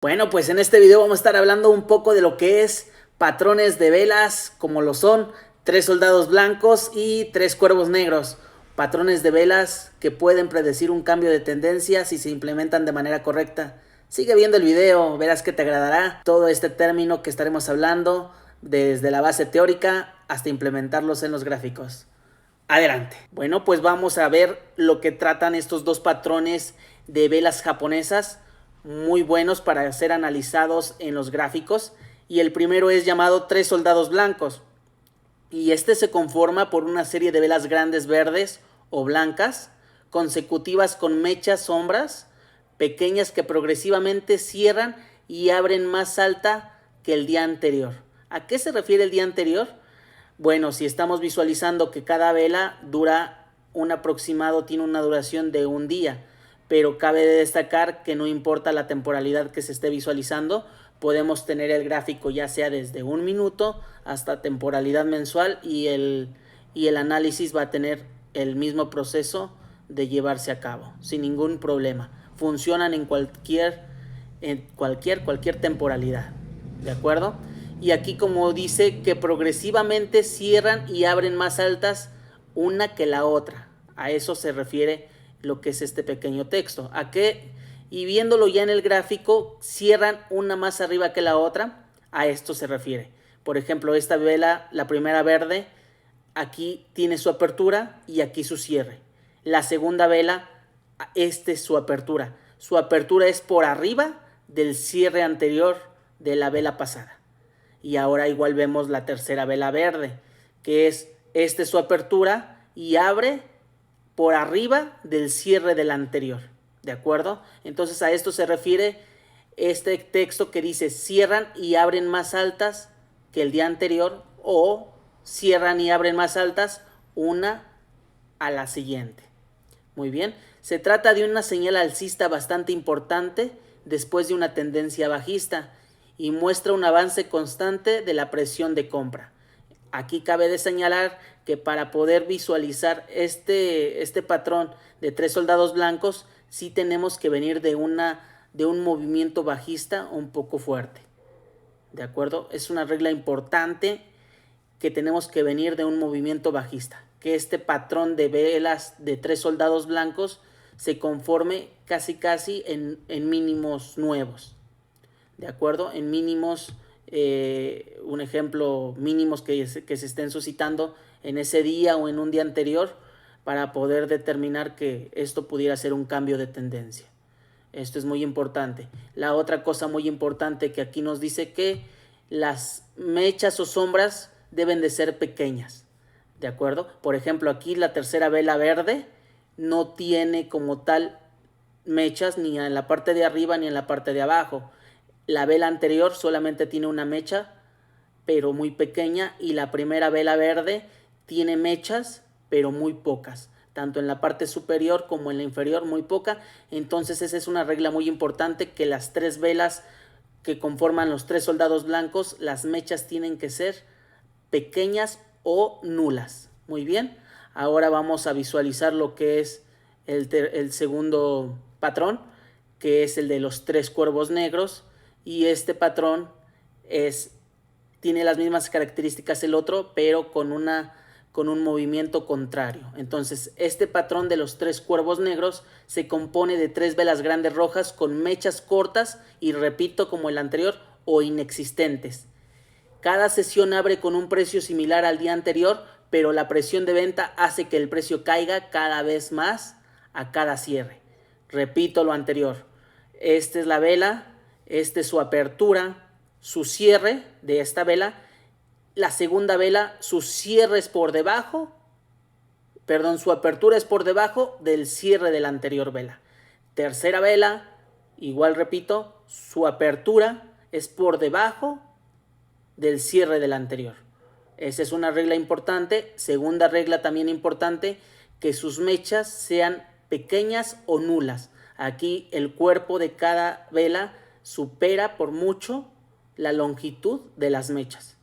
Bueno, pues en este video vamos a estar hablando un poco de lo que es patrones de velas, como lo son 3 soldados blancos y 3 cuervos negros. Patrones de velas que pueden predecir un cambio de tendencia si se implementan de manera correcta. Sigue viendo el video, verás que te agradará todo este término que estaremos hablando desde la base teórica hasta implementarlos en los gráficos. Adelante. Bueno, pues vamos a ver lo que tratan estos dos patrones de velas japonesas, muy buenos para ser analizados en los gráficos. Y el primero es llamado 3 soldados blancos. Y este se conforma por una serie de velas grandes verdes o blancas, consecutivas con mechas sombras, pequeñas que progresivamente cierran y abren más alta que el día anterior. ¿A qué se refiere el día anterior? Bueno, si estamos visualizando que cada vela dura un aproximado, tiene una duración de un día, pero cabe destacar que no importa la temporalidad que se esté visualizando, podemos tener el gráfico ya sea desde un minuto hasta temporalidad mensual y el análisis va a tener el mismo proceso de llevarse a cabo sin ningún problema. Funcionan en cualquier temporalidad, ¿de acuerdo? Y aquí como dice que progresivamente cierran y abren más altas una que la otra. A eso se refiere lo que es este pequeño texto. ¿A qué? Y viéndolo ya en el gráfico, cierran una más arriba que la otra. A esto se refiere. Por ejemplo, esta vela, la primera verde, aquí tiene su apertura y aquí su cierre. La segunda vela, esta es su apertura. Su apertura es por arriba del cierre anterior de la vela pasada. Y ahora igual vemos la tercera vela verde, que es esta es su apertura y abre por arriba del cierre del anterior, ¿de acuerdo? Entonces a esto se refiere este texto que dice cierran y abren más altas que el día anterior o cierran y abren más altas una a la siguiente. Muy bien, se trata de una señal alcista bastante importante después de una tendencia bajista y muestra un avance constante de la presión de compra. Aquí cabe de señalar que para poder visualizar este patrón de 3 soldados blancos, sí tenemos que venir de un movimiento bajista un poco fuerte. ¿De acuerdo? Es una regla importante que tenemos que venir de un movimiento bajista. Que este patrón de velas de 3 soldados blancos se conforme casi en mínimos nuevos. ¿De acuerdo? En mínimos, un ejemplo, mínimos que se estén suscitando en ese día o en un día anterior para poder determinar que esto pudiera ser un cambio de tendencia. Esto es muy importante. La otra cosa muy importante que aquí nos dice que las mechas o sombras deben de ser pequeñas. ¿De acuerdo? Por ejemplo, aquí la tercera vela verde no tiene como tal mechas ni en la parte de arriba ni en la parte de abajo. La vela anterior solamente tiene una mecha, pero muy pequeña, y la primera vela verde tiene mechas, pero muy pocas, tanto en la parte superior como en la inferior, muy poca. Entonces esa es una regla muy importante, que las 3 velas que conforman los 3 soldados blancos, las mechas tienen que ser pequeñas o nulas. Muy bien, ahora vamos a visualizar lo que es el segundo patrón, que es el de los 3 cuervos negros. Y este patrón tiene las mismas características el otro, pero con un movimiento contrario. Entonces este patrón de los 3 cuervos negros se compone de 3 velas grandes rojas con mechas cortas y, repito, como el anterior, o inexistentes. Cada sesión abre con un precio similar al día anterior, pero la presión de venta hace que el precio caiga cada vez más a cada cierre. Repito lo anterior. Esta es la vela, esta es su apertura, su cierre de esta vela. La segunda vela, su cierre es por debajo, su apertura es por debajo del cierre de la anterior vela. Tercera vela, igual repito, su apertura es por debajo del cierre del anterior. Esa es una regla importante. Segunda regla también importante, que sus mechas sean pequeñas o nulas. Aquí el cuerpo de cada vela supera por mucho la longitud de las mechas.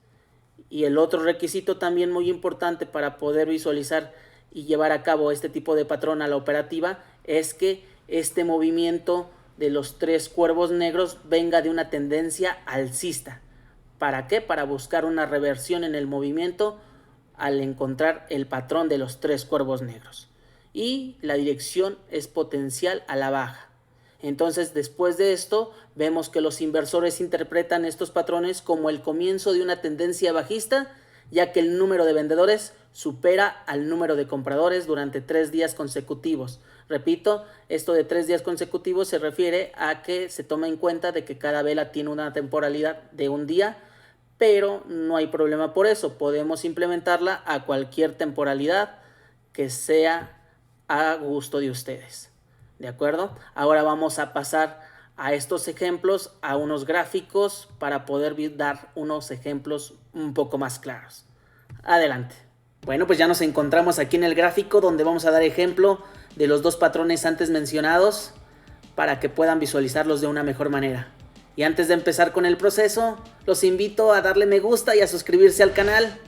Y el otro requisito también muy importante para poder visualizar y llevar a cabo este tipo de patrón a la operativa es que este movimiento de los 3 cuervos negros venga de una tendencia alcista. ¿Para qué? Para buscar una reversión en el movimiento al encontrar el patrón de los 3 cuervos negros. Y la dirección es potencial a la baja. Entonces, después de esto, vemos que los inversores interpretan estos patrones como el comienzo de una tendencia bajista, ya que el número de vendedores supera al número de compradores durante 3 días consecutivos. Repito, esto de 3 días consecutivos se refiere a que se toma en cuenta de que cada vela tiene una temporalidad de un día, pero no hay problema por eso. Podemos implementarla a cualquier temporalidad que sea a gusto de ustedes. ¿De acuerdo? Ahora vamos a pasar a estos ejemplos, a unos gráficos para poder dar unos ejemplos un poco más claros. Adelante. Bueno, pues ya nos encontramos aquí en el gráfico donde vamos a dar ejemplo de los 2 patrones antes mencionados para que puedan visualizarlos de una mejor manera. Y antes de empezar con el proceso, los invito a darle me gusta y a suscribirse al canal.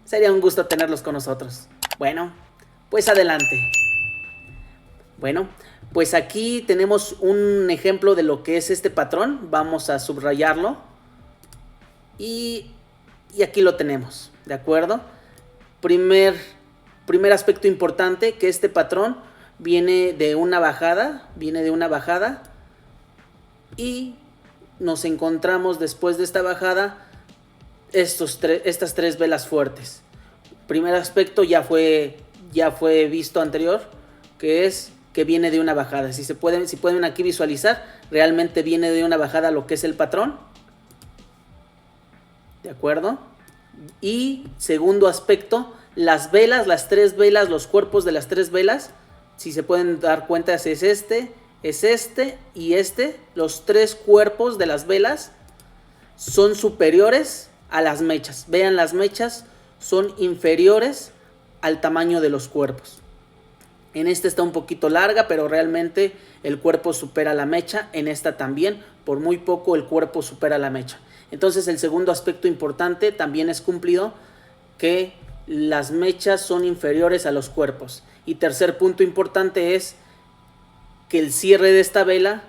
Sería un gusto tenerlos con nosotros. Bueno, pues adelante. Bueno, pues aquí tenemos un ejemplo de lo que es este patrón. Vamos a subrayarlo. Y aquí lo tenemos, ¿de acuerdo? Primer aspecto importante, que este patrón viene de una bajada. Y nos encontramos después de esta bajada estas 3 velas fuertes. Primer aspecto ya fue visto anterior, que es que viene de una bajada. Si pueden aquí visualizar, realmente viene de una bajada lo que es el patrón. ¿De acuerdo? Y segundo aspecto, las 3 velas, los cuerpos de las 3 velas, si se pueden dar cuenta, es este y este. Los 3 cuerpos de las velas son superiores a las mechas. Vean, las mechas son inferiores al tamaño de los cuerpos. En este está un poquito larga, pero realmente el cuerpo supera la mecha. En esta también, por muy poco el cuerpo supera la mecha. Entonces el segundo aspecto importante también es cumplido, que las mechas son inferiores a los cuerpos. Y tercer punto importante es que el cierre de esta vela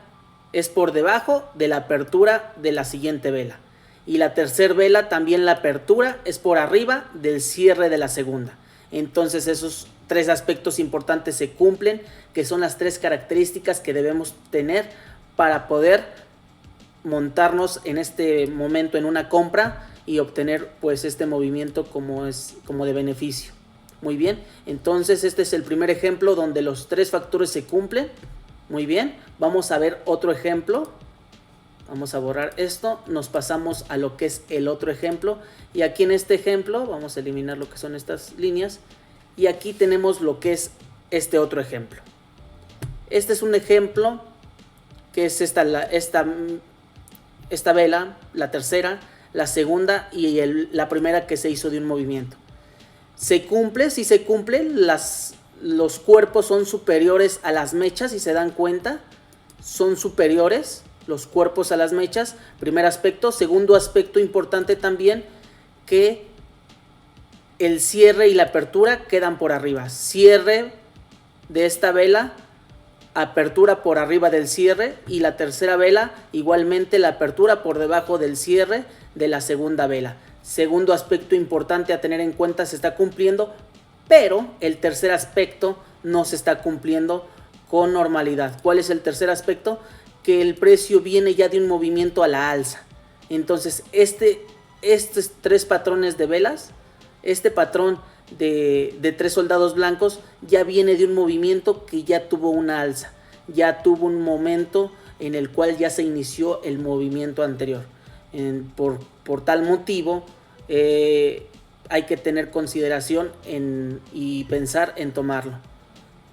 es por debajo de la apertura de la siguiente vela. Y la tercera vela también, la apertura es por arriba del cierre de la segunda. Entonces esos 3 aspectos importantes se cumplen, que son las 3 características que debemos tener para poder montarnos en este momento en una compra y obtener pues este movimiento como de beneficio. Muy bien, entonces este es el primer ejemplo donde los 3 factores se cumplen. Muy bien, vamos a ver otro ejemplo. Vamos a borrar esto, nos pasamos a lo que es el otro ejemplo. Y aquí en este ejemplo vamos a eliminar lo que son estas líneas. Y aquí tenemos lo que es este otro ejemplo. Este es un ejemplo que es esta vela, la tercera, la segunda y la primera que se hizo de un movimiento. Se cumple, sí se cumple, los cuerpos son superiores a las mechas, si se dan cuenta, son superiores los cuerpos a las mechas, primer aspecto. Segundo aspecto importante también, que el cierre y la apertura quedan por arriba. Cierre de esta vela, apertura por arriba del cierre, y la tercera vela igualmente la apertura por debajo del cierre de la segunda vela. Segundo aspecto importante a tener en cuenta, se está cumpliendo, pero el tercer aspecto no se está cumpliendo con normalidad. ¿Cuál es el tercer aspecto? Que el precio viene ya de un movimiento a la alza. Entonces estos 3 patrones de velas, este patrón de 3 soldados blancos ya viene de un movimiento que ya tuvo una alza, ya tuvo un momento en el cual ya se inició el movimiento anterior. Por tal motivo hay que tener consideración y pensar en tomarlo.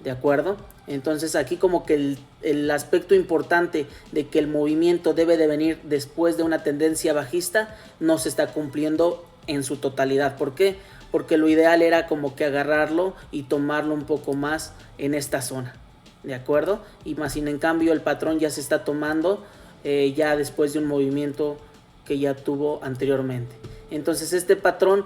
¿De acuerdo? Entonces aquí como que el aspecto importante de que el movimiento debe de venir después de una tendencia bajista no se está cumpliendo en su totalidad. ¿Por qué? Porque lo ideal era como que agarrarlo y tomarlo un poco más en esta zona. ¿De acuerdo? Y más sin en cambio el patrón ya se está tomando ya después de un movimiento que ya tuvo anteriormente. Entonces este patrón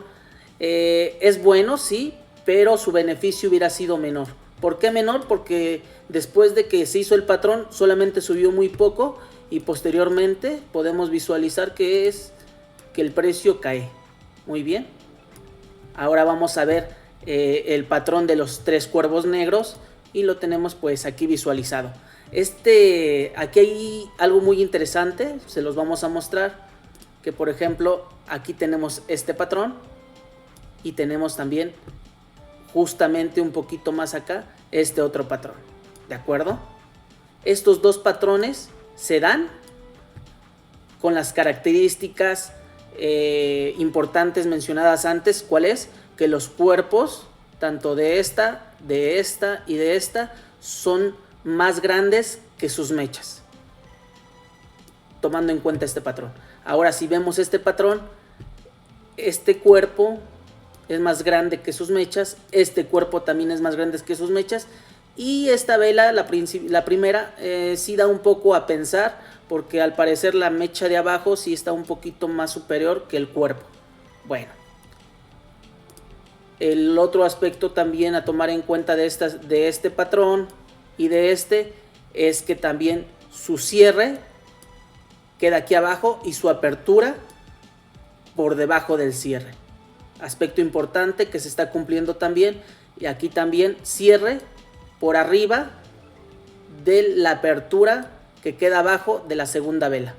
es bueno, sí, pero su beneficio hubiera sido menor. ¿Por qué menor? Porque después de que se hizo el patrón solamente subió muy poco y posteriormente podemos visualizar que el precio cae. Muy bien. Ahora vamos a ver el patrón de los 3 cuervos negros y lo tenemos pues aquí visualizado. Aquí hay algo muy interesante, se los vamos a mostrar, que por ejemplo aquí tenemos este patrón y tenemos también justamente un poquito más acá este otro patrón, ¿de acuerdo? Estos dos patrones se dan con las características importantes mencionadas antes. ¿Cuál es? Que los cuerpos tanto de esta y de esta son más grandes que sus mechas, tomando en cuenta este patrón. Ahora si vemos este patrón, este cuerpo es más grande que sus mechas, este cuerpo también es más grande que sus mechas, y esta vela, la primera, sí da un poco a pensar, porque al parecer la mecha de abajo sí está un poquito más superior que el cuerpo. Bueno, el otro aspecto también a tomar en cuenta de este patrón y de es que también su cierre queda aquí abajo y su apertura por debajo del cierre. Aspecto importante que se está cumpliendo también. Y aquí también cierre por arriba de la apertura que queda abajo de la segunda vela.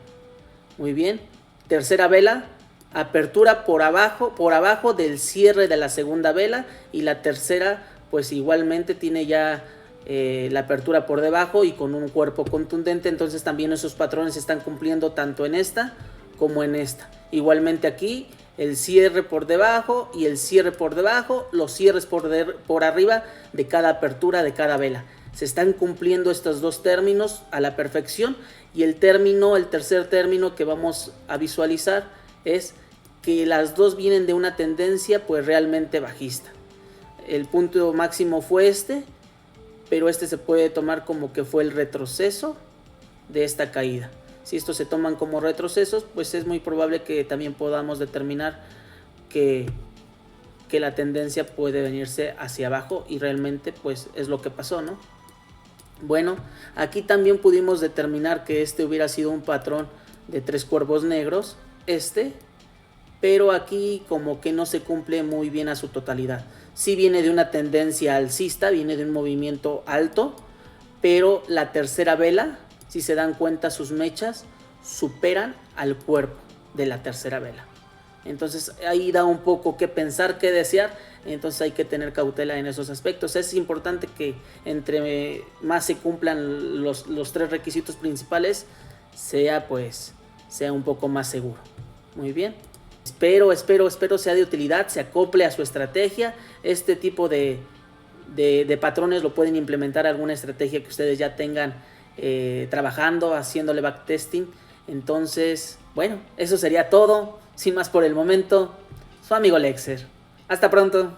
Muy bien. Tercera vela, apertura por abajo del cierre de la segunda vela, y la tercera pues igualmente tiene ya la apertura por debajo y con un cuerpo contundente. Entonces también esos patrones se están cumpliendo tanto en esta como en esta. Igualmente aquí el cierre por debajo y el cierre por debajo, los cierres por arriba de cada apertura de cada vela. Se están cumpliendo estos dos términos a la perfección. Y el tercer término que vamos a visualizar es que las dos vienen de una tendencia pues realmente bajista. El punto máximo fue pero se puede tomar como que fue el retroceso de esta caída. Si estos se toman como retrocesos, pues es muy probable que también podamos determinar que la tendencia puede venirse hacia abajo, y realmente pues es lo que pasó, ¿no? Bueno, aquí también pudimos determinar que hubiera sido un patrón de 3 cuervos negros, pero aquí como que no se cumple muy bien a su totalidad. Sí viene de una tendencia alcista, viene de un movimiento alto, pero la tercera vela, si se dan cuenta, sus mechas superan al cuerpo de la tercera vela. Entonces ahí da un poco que pensar, que desear. Entonces hay que tener cautela en esos aspectos. Es importante que entre más se cumplan los 3 requisitos principales, sea un poco más seguro. Muy bien. Espero sea de utilidad, se acople a su estrategia. Este tipo de patrones lo pueden implementar a alguna estrategia que ustedes ya tengan trabajando, haciéndole backtesting. Entonces, bueno, eso sería todo. Sin más por el momento, su amigo Lexer. Hasta pronto.